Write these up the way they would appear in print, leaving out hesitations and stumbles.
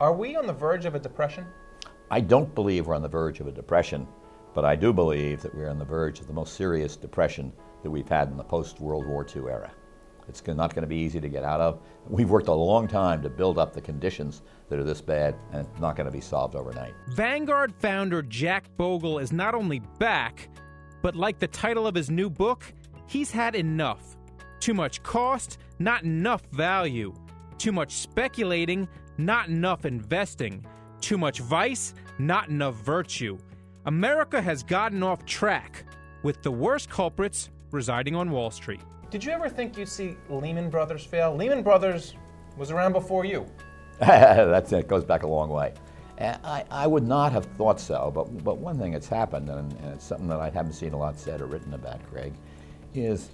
Are we on the verge of a depression? I don't believe we're on the verge of a depression, but I do believe that we're on the verge of the most serious depression that we've had in the post-World War II era. It's not going to be easy to get out of. We've worked a long time to build up the conditions that are this bad, and it's not going to be solved overnight. Vanguard founder Jack Bogle is not only back, but like the title of his new book, he's had enough. Too much cost, not enough value. Too much speculating, not enough investing. Too much vice, not enough virtue. America has gotten off track, with the worst culprits residing on Wall Street. Did you ever think you'd see Lehman Brothers fail? Lehman Brothers was around before you. It goes back a long way. I would not have thought so, but one thing that's happened, and it's something that I haven't seen a lot said or written about, Craig, is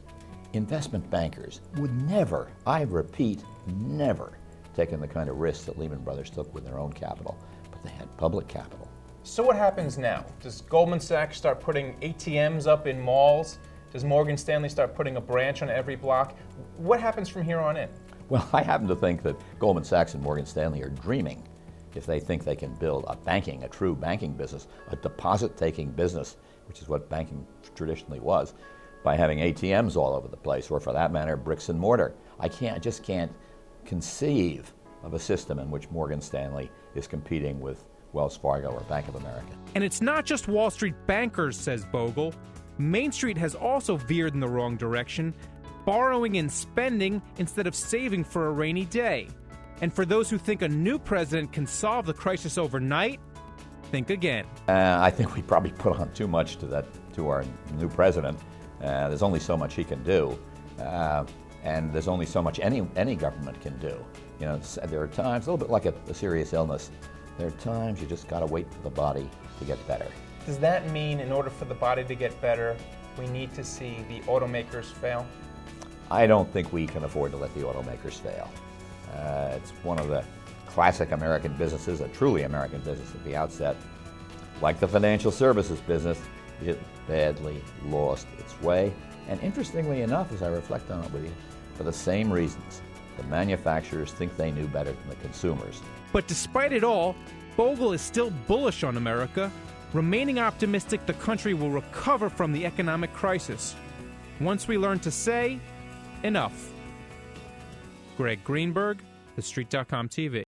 investment bankers would never, I repeat, never taken the kind of risks that Lehman Brothers took with their own capital, but they had public capital. So what happens now? Does Goldman Sachs start putting ATMs up in malls? Does Morgan Stanley start putting a branch on every block? What happens from here on in? Well, I happen to think that Goldman Sachs and Morgan Stanley are dreaming if they think they can build a true banking business, a deposit-taking business, which is what banking traditionally was, by having ATMs all over the place, or for that matter, bricks and mortar. I just can't conceive of a system in which Morgan Stanley is competing with Wells Fargo or Bank of America. And it's not just Wall Street bankers, says Bogle. Main Street has also veered in the wrong direction, borrowing and spending instead of saving for a rainy day. And for those who think a new president can solve the crisis overnight, think again. I think we probably put on too much to our new president. There's only so much he can do, and there's only so much any government can do. You know, there are times, a little bit like a serious illness, there are times you just got to wait for the body to get better. Does that mean in order for the body to get better, we need to see the automakers fail? I don't think we can afford to let the automakers fail. It's one of the classic American businesses, a truly American business at the outset. Like the financial services business, it badly lost its way. And interestingly enough, as I reflect on it with you, for the same reasons. The manufacturers think they knew better than the consumers. But despite it all, Bogle is still bullish on America, remaining optimistic the country will recover from the economic crisis. Once we learn to say, enough. Greg Greenberg, TheStreet.com TV.